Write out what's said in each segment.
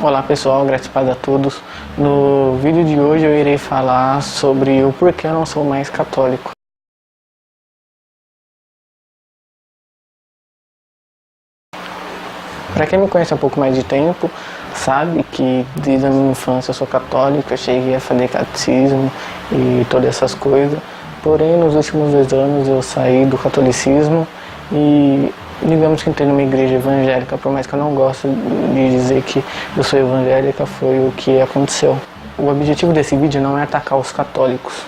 Olá pessoal, graças a Deus a todos. No vídeo de hoje eu irei falar sobre o porquê eu não sou mais católico. Para quem me conhece há um pouco mais de tempo, sabe que desde a minha infância eu sou católico, eu cheguei a fazer catecismo e todas essas coisas. Porém, nos últimos 2 anos eu saí do catolicismo e digamos que entrei numa igreja evangélica, por mais que eu não gosto de dizer que eu sou evangélica, foi o que aconteceu. O objetivo desse vídeo não é atacar os católicos,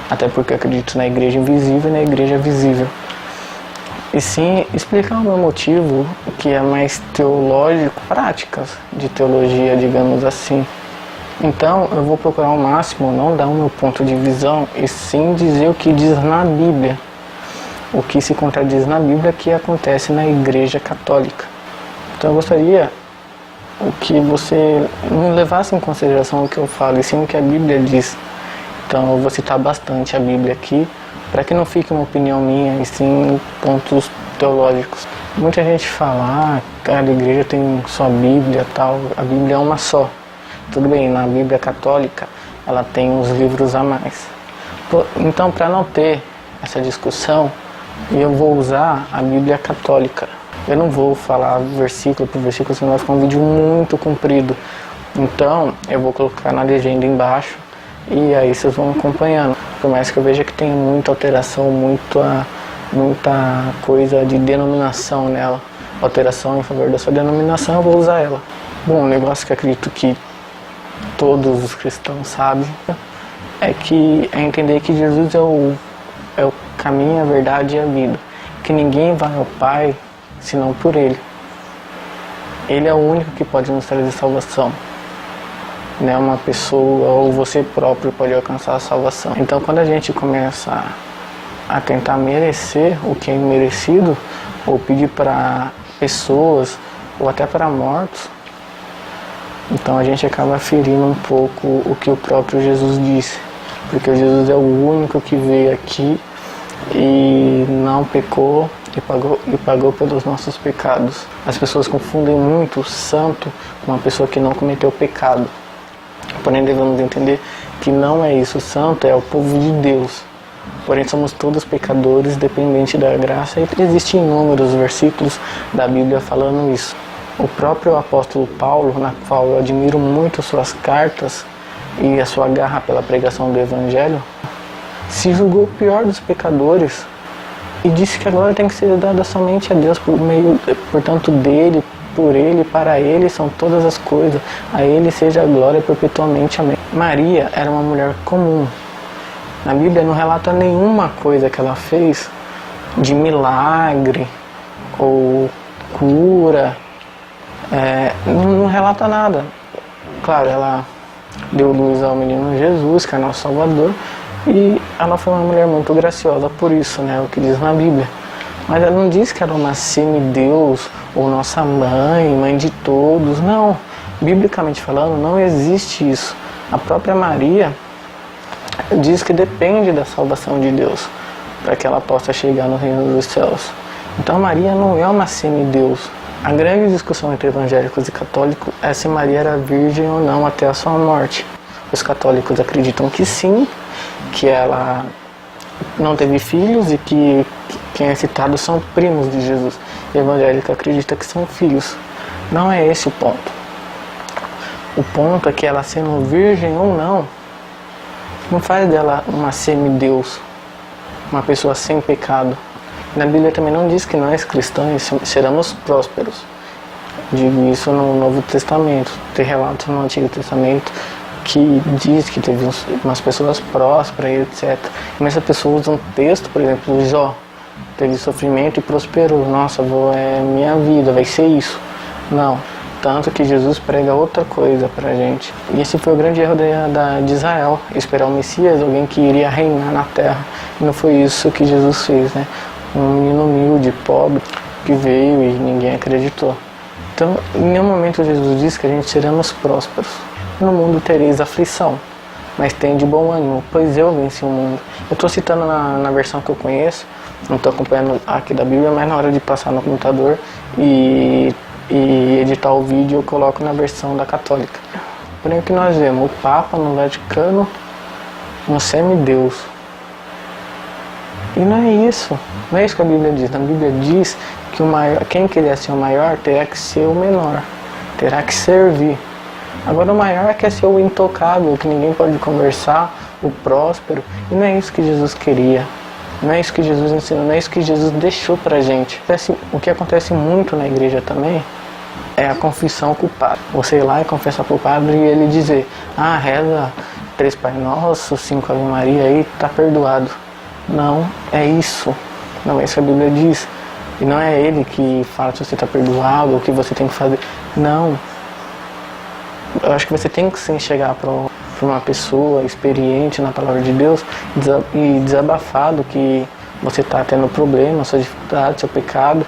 até porque eu acredito na igreja invisível e na igreja visível. E sim explicar o meu motivo, que é mais teológico, práticas de teologia, digamos assim. Então eu vou procurar ao máximo não dar o meu ponto de visão, e sim dizer o que diz na Bíblia. O que se contradiz na Bíblia que acontece na Igreja Católica. Então eu gostaria que você não levasse em consideração o que eu falo, e sim o que a Bíblia diz. Então eu vou citar bastante a Bíblia aqui, para que não fique uma opinião minha, e sim pontos teológicos. Muita gente fala, cada igreja tem só Bíblia tal, a Bíblia é uma só. Tudo bem, na Bíblia Católica ela tem uns livros a mais. Então, para não ter essa discussão, eu vou usar a Bíblia Católica. Eu não vou falar versículo por versículo, senão vai ficar um vídeo muito comprido. Então eu vou colocar na legenda embaixo e aí vocês vão acompanhando. Por mais que eu veja que tem muita alteração, muita coisa de denominação nela, alteração em favor da sua denominação, eu vou usar ela. Bom, um negócio que eu acredito que todos os cristãos sabem é entender que Jesus é o caminho, a verdade e a vida, que ninguém vai ao Pai senão por Ele. Ele é o único que pode nos trazer salvação, não é uma pessoa ou você próprio pode alcançar a salvação. Então quando a gente começa a tentar merecer o que é imerecido, ou pedir para pessoas ou até para mortos, então a gente acaba ferindo um pouco o que o próprio Jesus disse, porque Jesus é o único que veio aqui e não pecou e pagou pelos nossos pecados. As pessoas confundem muito o santo com uma pessoa que não cometeu pecado. Porém devemos entender que não é isso. O santo é o povo de Deus. Porém somos todos pecadores, dependentes da graça, e existem inúmeros versículos da Bíblia falando isso. O próprio apóstolo Paulo, na qual eu admiro muito suas cartas e a sua garra pela pregação do Evangelho, se julgou o pior dos pecadores e disse que a glória tem que ser dada somente a Deus, portanto dele, por ele, para ele são todas as coisas, a ele seja a glória perpetuamente, amém. Maria era uma mulher comum. Na Bíblia não relata nenhuma coisa que ela fez de milagre ou cura, não relata nada. Claro, ela deu luz ao menino Jesus, que é nosso Salvador, e ela foi uma mulher muito graciosa, por isso, o que diz na Bíblia. Mas ela não diz que era uma semideus, ou nossa mãe de todos, não. Biblicamente falando, não existe isso. A própria Maria diz que depende da salvação de Deus, para que ela possa chegar no reino dos céus. Então Maria não é uma semideus. A grande discussão entre evangélicos e católicos é se Maria era virgem ou não até a sua morte. Os católicos acreditam que sim, que ela não teve filhos e que quem é citado são primos de Jesus. O evangélico acredita que são filhos. Não é esse o ponto. O ponto é que ela sendo virgem ou não faz dela uma semideus, uma pessoa sem pecado. Na Bíblia também não diz que nós cristãos seremos prósperos. Digo isso no Novo Testamento. Tem relatos no Antigo Testamento que diz que teve umas pessoas prósperas e etc. Mas a pessoa usa um texto, por exemplo, Jó teve sofrimento e prosperou. Nossa, minha vida vai ser isso. Não. Tanto que Jesus prega outra coisa pra gente. E esse foi o grande erro de Israel, esperar o Messias, alguém que iria reinar na terra. E não foi isso que Jesus fez, Um menino humilde, pobre, que veio e ninguém acreditou. Então, em nenhum momento Jesus disse que a gente seremos prósperos. No mundo tereis aflição, mas tem de bom ânimo, pois eu venci o mundo. Eu estou citando na versão que eu conheço, não estou acompanhando aqui da Bíblia, mas na hora de passar no computador e e editar o vídeo eu coloco na versão da católica. Porém, o que nós vemos? O Papa no Vaticano, um semideus. E não é isso. Não é isso que a Bíblia diz. A Bíblia diz que o maior, quem quiser ser o maior terá que ser o menor. Terá que servir. Agora o maior quer ser o intocável, que ninguém pode conversar, o próspero. E não é isso que Jesus queria. Não é isso que Jesus ensinou. Não é isso que Jesus deixou pra gente. O que acontece muito na igreja também é a confissão com o padre. Você ir lá e confessar pro padre e ele dizer: ah, reza 3 Pai Nosso, 5 Ave Maria, aí tá perdoado. Não é isso. Não é isso que a Bíblia diz. E não é ele que fala se você está perdoado ou o que você tem que fazer. Não. Eu acho que você tem que sim chegar para uma pessoa experiente na palavra de Deus e desabafar do que você está tendo problema, sua dificuldade, seu pecado,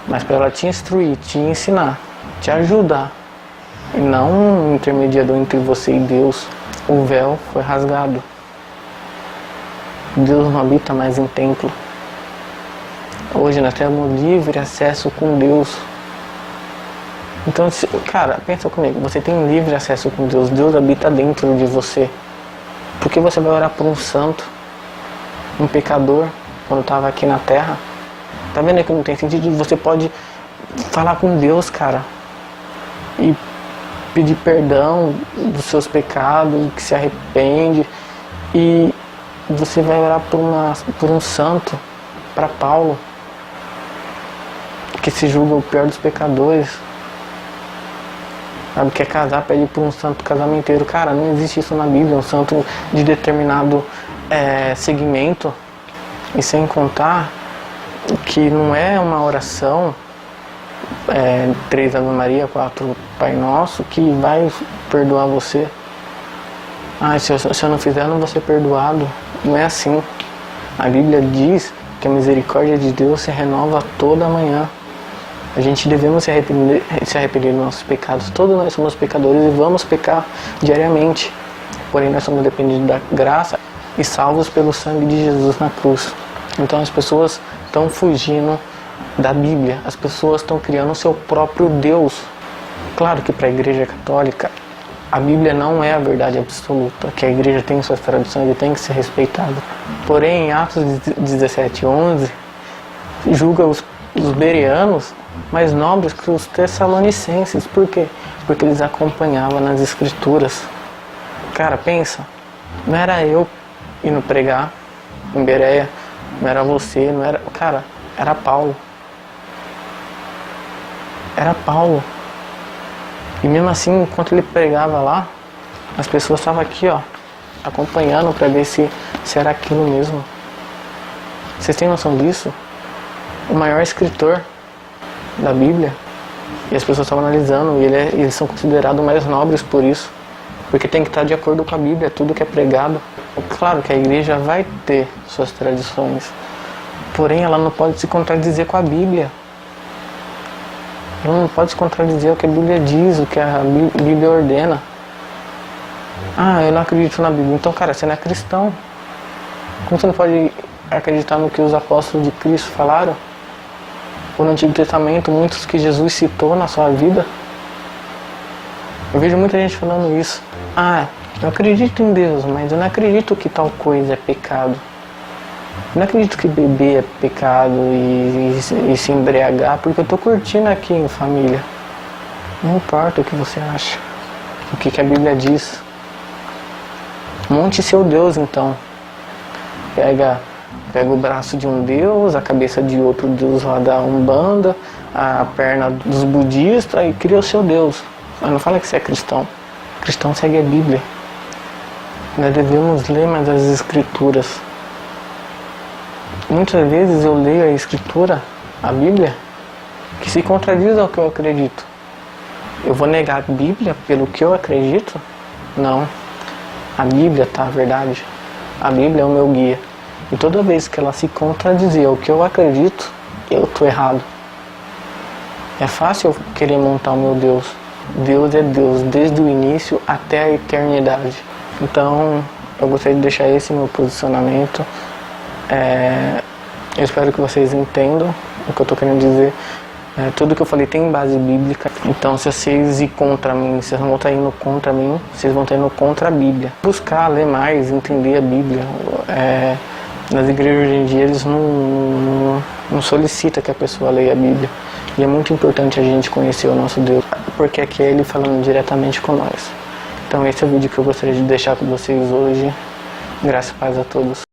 mas para ela te instruir, te ensinar, te ajudar. E não um intermediador entre você e Deus. O véu foi rasgado. Deus não habita mais em templo. Hoje nós temos livre acesso com Deus. Então, cara, pensa comigo, você tem livre acesso com Deus, Deus habita dentro de você. Por que você vai orar por um santo, um pecador, quando estava aqui na terra? Tá vendo que não tem sentido? Você pode falar com Deus, cara, e pedir perdão dos seus pecados, que se arrepende, e você vai orar por um santo, para Paulo, que se julga o pior dos pecadores. Sabe, quer casar, pede por um santo casamenteiro. Cara, não existe isso na Bíblia, um santo de determinado segmento. E sem contar que não é uma oração 3 Ave Maria, 4 Pai Nosso, que vai perdoar você. Ah, se eu não fizer, eu não vou ser perdoado. Não é assim. A Bíblia diz que a misericórdia de Deus se renova toda manhã. A gente devemos se arrepender dos nossos pecados. Todos nós somos pecadores e vamos pecar diariamente. Porém, nós somos dependentes da graça e salvos pelo sangue de Jesus na cruz. Então as pessoas estão fugindo da Bíblia. As pessoas estão criando o seu próprio Deus. Claro que para a Igreja Católica, a Bíblia não é a verdade absoluta, que a Igreja tem suas tradições e tem que ser respeitada. Porém, em Atos 17:11, julga os bereanos mais nobres que os tessalonicenses. Por quê? Porque eles acompanhavam nas Escrituras. Cara, pensa, não era eu indo pregar em Bereia, não era você, não era... Cara, era Paulo. Era Paulo. E mesmo assim, enquanto ele pregava lá, as pessoas estavam aqui, ó, acompanhando para ver se era aquilo mesmo. Vocês têm noção disso? O maior escritor da Bíblia, e as pessoas estavam analisando, e eles são considerados mais nobres por isso, porque tem que estar de acordo com a Bíblia, tudo que é pregado. Claro que a igreja vai ter suas tradições, porém ela não pode se contradizer com a Bíblia. Ela não pode se contradizer o que a Bíblia diz, o que a Bíblia ordena. Ah, eu não acredito na Bíblia. Então, cara, você não é cristão. Como você não pode acreditar no que os apóstolos de Cristo falaram? Ou no Antigo Testamento, muitos que Jesus citou na sua vida? Eu vejo muita gente falando isso. Ah, eu acredito em Deus, mas eu não acredito que tal coisa é pecado. Eu não acredito que beber é pecado e se embriagar, porque eu estou curtindo aqui em família. Não importa o que você acha, o que a Bíblia diz. Monte seu Deus, então. Pega o braço de um Deus, a cabeça de outro Deus lá da Umbanda, a perna dos budistas e cria o seu Deus. Mas não fala que você é cristão. Cristão segue a Bíblia. Nós devemos ler mais as Escrituras. Muitas vezes eu leio a Escritura, a Bíblia, que se contradiz ao que eu acredito. Eu vou negar a Bíblia pelo que eu acredito? Não. A Bíblia está a verdade. A Bíblia é o meu guia. E toda vez que ela se contradizer ao que eu acredito, eu estou errado. É fácil eu querer montar o meu Deus. Deus é Deus desde o início até a eternidade. Então, eu gostaria de deixar esse meu posicionamento. Eu espero que vocês entendam o que eu estou querendo dizer. Tudo que eu falei tem base bíblica. Então, se vocês ir contra mim, vocês não vão estar indo contra mim, vocês vão estar indo contra a Bíblia. Buscar, ler mais, entender a Bíblia. Nas igrejas hoje em dia, eles não solicitam que a pessoa leia a Bíblia. E é muito importante a gente conhecer o nosso Deus, porque aqui é Ele falando diretamente com nós. Então esse é o vídeo que eu gostaria de deixar com vocês hoje. Graça e paz a todos.